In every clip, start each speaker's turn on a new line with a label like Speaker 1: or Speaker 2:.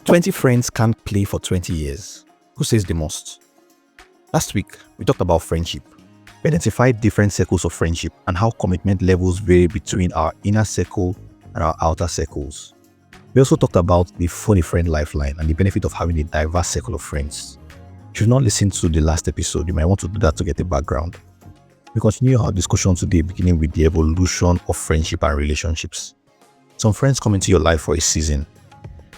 Speaker 1: If 20 friends can't play for 20 years, who says they must? Last week, we talked about friendship. We identified different circles of friendship and how commitment levels vary between our inner circle and our outer circles. We also talked about the funny friend lifeline and the benefit of having a diverse circle of friends. If you've not listened to the last episode, you might want to do that to get a background. We continue our discussion today, beginning with the evolution of friendship and relationships. Some friends come into your life for a season.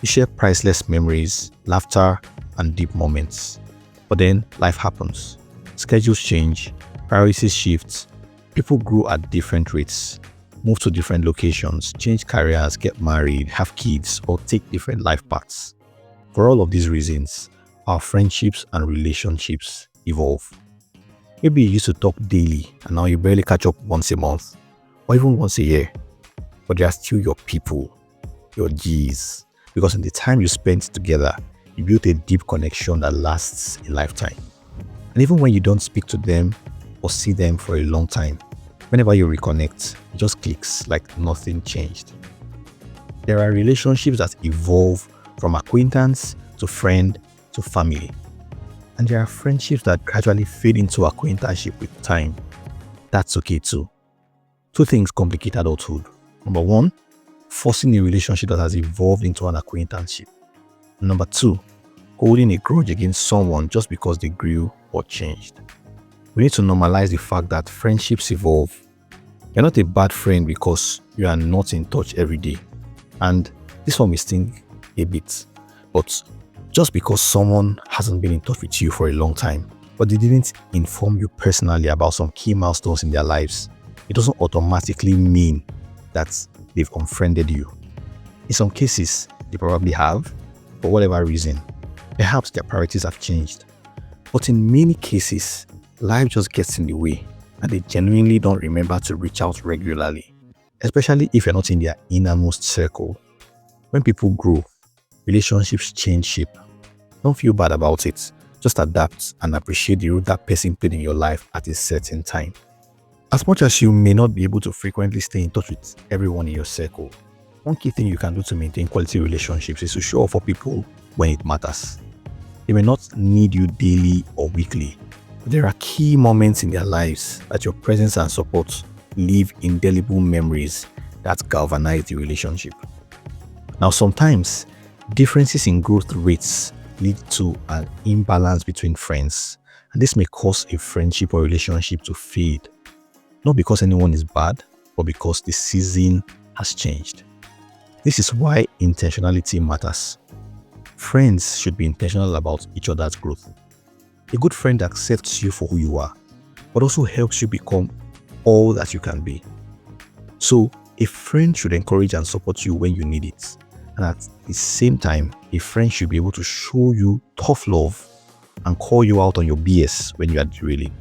Speaker 1: You share priceless memories, laughter, and deep moments. But then life happens. Schedules change, priorities shift, people grow at different rates, move to different locations, change careers, get married, have kids, or take different life paths. For all of these reasons, our friendships and relationships evolve. Maybe you used to talk daily and now you barely catch up once a month or even once a year. But they are still your people, your G's. Because in the time you spent together, you built a deep connection that lasts a lifetime. And even when you don't speak to them or see them for a long time, whenever you reconnect, it just clicks like nothing changed. There are relationships that evolve from acquaintance to friend to family. And there are friendships that gradually fade into acquaintanceship with time. That's okay too. Two things complicate adulthood. Number one, forcing a relationship that has evolved into an acquaintanceship. Number two, holding a grudge against someone just because they grew or changed. We need to normalize the fact that friendships evolve. You're not a bad friend because you are not in touch every day. And this one may sting a bit, but just because someone hasn't been in touch with you for a long time, but they didn't inform you personally about some key milestones in their lives, it doesn't automatically mean that they've unfriended you. In some cases, they probably have, for whatever reason. Perhaps their priorities have changed. But in many cases, life just gets in the way and they genuinely don't remember to reach out regularly, especially if you're not in their innermost circle. When people grow, relationships change shape. Don't feel bad about it. Just adapt and appreciate the role that person played in your life at a certain time. As much as you may not be able to frequently stay in touch with everyone in your circle, one key thing you can do to maintain quality relationships is to show up for people when it matters. They may not need you daily or weekly, but there are key moments in their lives that your presence and support leave indelible memories that galvanize the relationship. Now, sometimes differences in growth rates lead to an imbalance between friends, and this may cause a friendship or relationship to fade. Not because anyone is bad, but because the season has changed. This is why intentionality matters. Friends should be intentional about each other's growth. A good friend accepts you for who you are, but also helps you become all that you can be. So, a friend should encourage and support you when you need it. And at the same time, a friend should be able to show you tough love and call you out on your BS when you are derailing.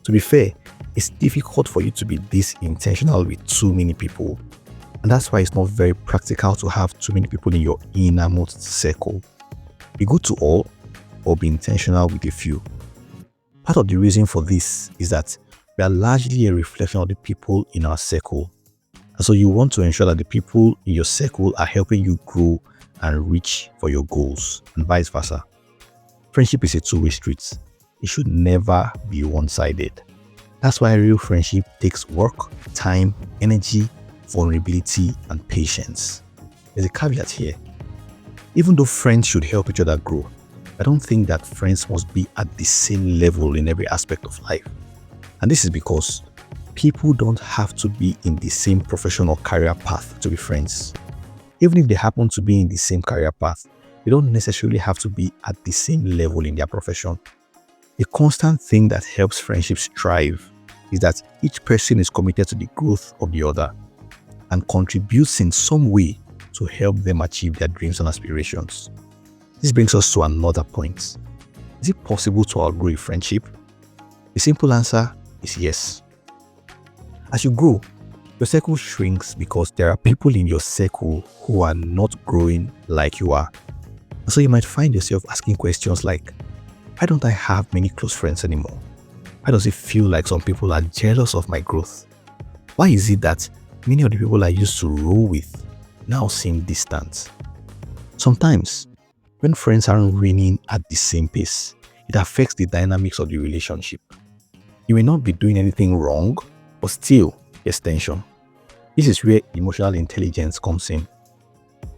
Speaker 1: To be fair, it's difficult for you to be this intentional with too many people. And that's why it's not very practical to have too many people in your innermost circle. Be good to all, or be intentional with a few. Part of the reason for this is that we are largely a reflection of the people in our circle. And so you want to ensure that the people in your circle are helping you grow and reach for your goals, and vice versa. Friendship is a two-way street. It should never be one-sided. That's why real friendship takes work, time, energy, vulnerability, and patience. There's a caveat here. Even though friends should help each other grow, I don't think that friends must be at the same level in every aspect of life. And this is because people don't have to be in the same professional career path to be friends. Even if they happen to be in the same career path, they don't necessarily have to be at the same level in their profession. A constant thing that helps friendships thrive is that each person is committed to the growth of the other and contributes in some way to help them achieve their dreams and aspirations. This brings us to another point. Is it possible to outgrow a friendship? The simple answer is yes. As you grow, your circle shrinks because there are people in your circle who are not growing like you are. And so you might find yourself asking questions like, why don't I have many close friends anymore? Why does it feel like some people are jealous of my growth? Why is it that many of the people I used to roll with now seem distant? Sometimes, when friends aren't winning at the same pace, it affects the dynamics of the relationship. You may not be doing anything wrong, but still, there's tension. This is where emotional intelligence comes in.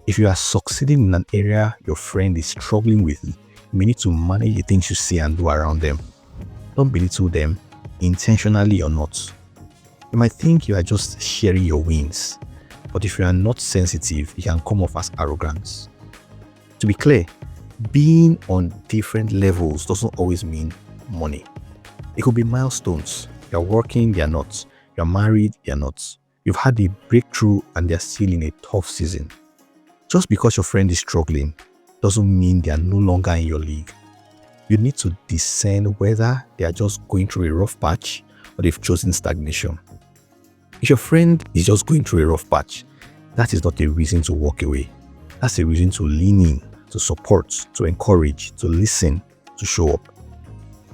Speaker 1: If you are succeeding in an area your friend is struggling with, you may need to manage the things you say and do around them. Don't belittle them, intentionally or not. You might think you are just sharing your wins, but if you are not sensitive, it can come off as arrogance. To be clear, being on different levels doesn't always mean money. It could be milestones. You're working, they're not. You're married, they're not. You've had a breakthrough and they're still in a tough season. Just because your friend is struggling doesn't mean they are no longer in your league. You need to discern whether they are just going through a rough patch or they've chosen stagnation. If your friend is just going through a rough patch, that is not a reason to walk away. That's a reason to lean in, to support, to encourage, to listen, to show up.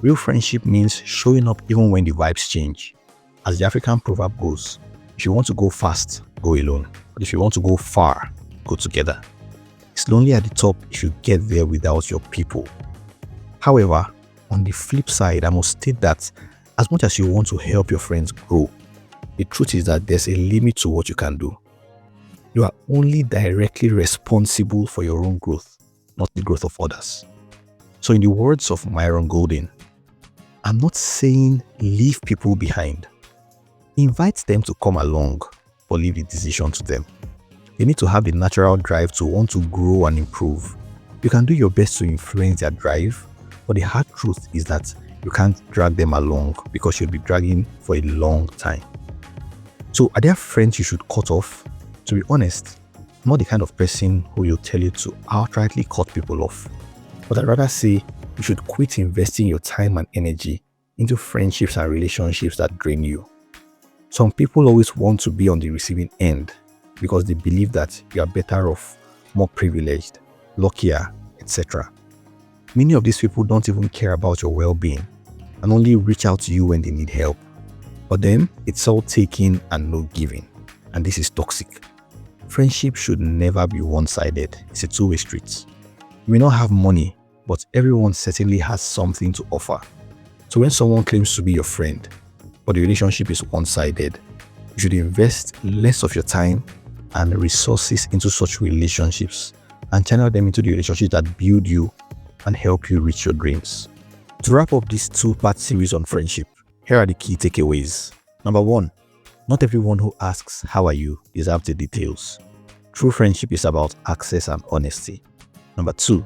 Speaker 1: Real friendship means showing up even when the vibes change. As the African proverb goes, if you want to go fast, go alone. But if you want to go far, go together. It's lonely at the top if you get there without your people. However, on the flip side, I must state that as much as you want to help your friends grow, the truth is that there's a limit to what you can do. You are only directly responsible for your own growth, not the growth of others. So in the words of Myron Golden, I'm not saying leave people behind. Invite them to come along, but leave the decision to them. They need to have the natural drive to want to grow and improve. You can do your best to influence their drive, but the hard truth is that you can't drag them along because you'll be dragging for a long time. So are there friends you should cut off? To be honest, I'm not the kind of person who will tell you to outrightly cut people off. But I'd rather say you should quit investing your time and energy into friendships and relationships that drain you. Some people always want to be on the receiving end because they believe that you are better off, more privileged, luckier, etc. Many of these people don't even care about your well-being and only reach out to you when they need help. For them, it's all taking and no giving, and this is toxic. Friendship should never be one-sided. It's a two-way street. You may not have money, but everyone certainly has something to offer. So when someone claims to be your friend, but the relationship is one-sided, you should invest less of your time and resources into such relationships and channel them into the relationships that build you and help you reach your dreams. To wrap up this two-part series on friendship, here are the key takeaways. Number 1, not everyone who asks, "How are you?" deserves the details. True friendship is about access and honesty. Number 2,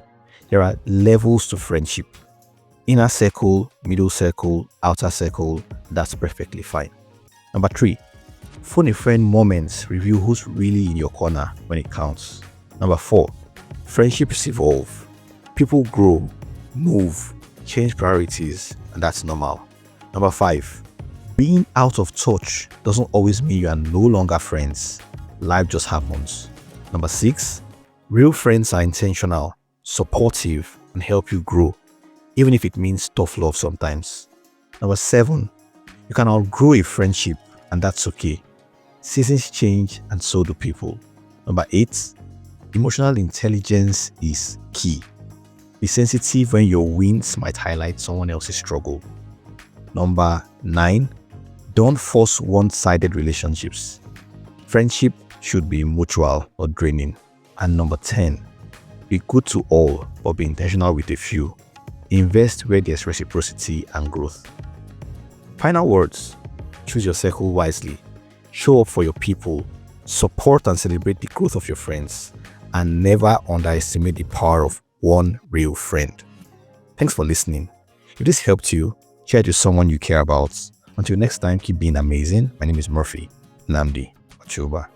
Speaker 1: there are levels to friendship. Inner circle, middle circle, outer circle, that's perfectly fine. Number 3, phone a friend moments, review who's really in your corner when it counts. Number 4, friendships evolve. People grow, move, change priorities, and that's normal. Number 5, being out of touch doesn't always mean you are no longer friends. Life just happens. Number 6, real friends are intentional, supportive, and help you grow, even if it means tough love sometimes. Number 7, you can outgrow a friendship, and that's okay. Seasons change, and so do people. Number 8, emotional intelligence is key. Be sensitive when your wins might highlight someone else's struggle. Number 9, don't force one-sided relationships. Friendship should be mutual or draining. And number 10, be good to all, but be intentional with a few. Invest where there's reciprocity and growth. Final words: choose your circle wisely. Show up for your people. Support and celebrate the growth of your friends. And never underestimate the power of one real friend. Thanks for listening. If this helped you, share it with someone you care about. Until next time, keep being amazing. My name is Murphy Nnamdi Ochuba.